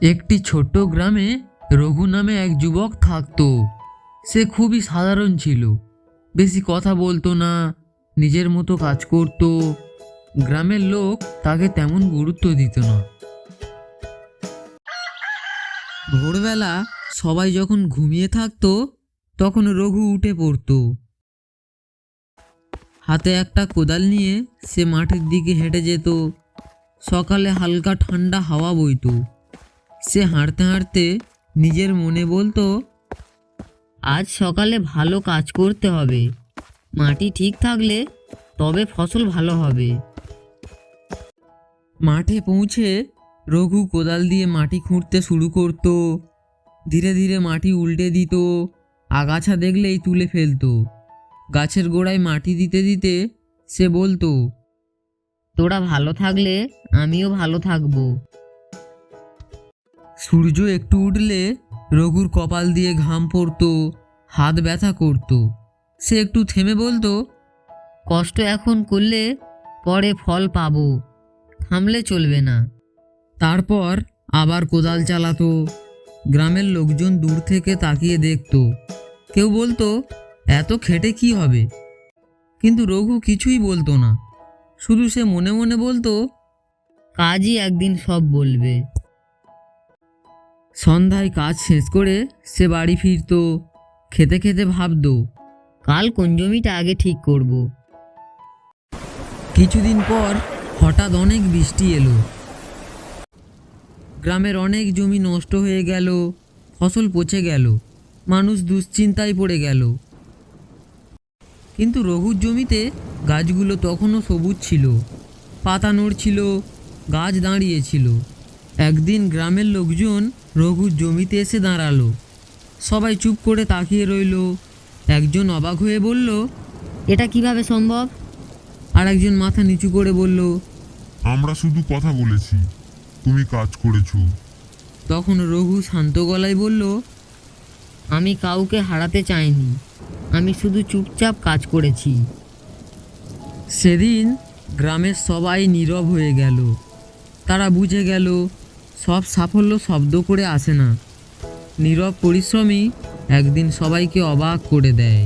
একটি ছোট্ট গ্রামে রঘু নামে এক যুবক থাকতো। সে খুবই সাধারণ ছিল, বেশি কথা বলতো না, নিজের মতো কাজ করত। গ্রামের লোক তাকে তেমন গুরুত্ব দিত না। ভোরবেলা সবাই যখন ঘুমিয়ে থাকতো তখন রঘু উঠে পড়তো। হাতে একটা কোদাল নিয়ে সে মাঠের দিকে হেঁটে যেত। সকালে হালকা ঠান্ডা হাওয়া বইতো। সে হাঁটতে হাঁটতে নিজের মনে বলতো, আজ সকালে ভালো কাজ করতে হবে, মাটি ঠিক থাকলে তবে ফসল ভালো হবে। মাঠে পৌঁছে রঘু কোদাল দিয়ে মাটি খুঁড়তে শুরু করত। ধীরে ধীরে মাটি উল্টে দিত, আগাছা দেখলেই তুলে ফেলতো। গাছের গোড়ায় মাটি দিতে দিতে সে বলতো, তোরা ভালো থাকলে আমিও ভালো থাকবো। সূর্য একটু উঠলে রঘুর কপাল দিয়ে ঘাম পড়তো, হাত ব্যথা করত। সে একটু থেমে বলতো, কষ্ট এখন করলে পরে ফল পাবো, থামলে চলবে না। তারপর আবার কোদাল চালাতো। গ্রামের লোকজন দূর থেকে তাকিয়ে দেখতো। কেউ বলতো, এত খেটে কি হবে? কিন্তু রঘু কিছুই বলতো না, শুধু সে মনে মনে বলতো, কাজই একদিন সব বলবে। সন্ধ্যায় কাজ শেষ করে সে বাড়ি ফিরতো। খেতে খেতে ভাবতো, কাল কোন জমিটা আগে ঠিক করব। কিছুদিন পর হঠাৎ অনেক বৃষ্টি এলো। গ্রামের অনেক জমি নষ্ট হয়ে গেল, ফসল পচে গেল, মানুষ দুশ্চিন্তায় পড়ে গেল। কিন্তু রঘুর জমিতে গাছগুলো তখনও সবুজ ছিল, পাতা নড়ছিল, গাছ দাঁড়িয়েছিল। একদিন গ্রামের লোকজন রঘুর জমিতে এসে দাঁড়ালো। সবাই চুপ করে তাকিয়ে রইল। একজন অবাক হয়ে বলল, এটা কিভাবে সম্ভব? আর একজন মাথা নিচু করে বলল, আমরা শুধু কথা বলেছি, তুমি কাজ করেছো। তখন রঘু শান্ত গলায় বলল, আমি কাউকে হারাতে চাইনি, আমি শুধু চুপচাপ কাজ করেছি। সেদিন গ্রামের সবাই নীরব হয়ে গেল। তারা বুঝে গেল, সব সাফল্য শব্দ করে আসে না, নীরব পরিশ্রমই একদিন সবাইকে অবাক করে দেয়।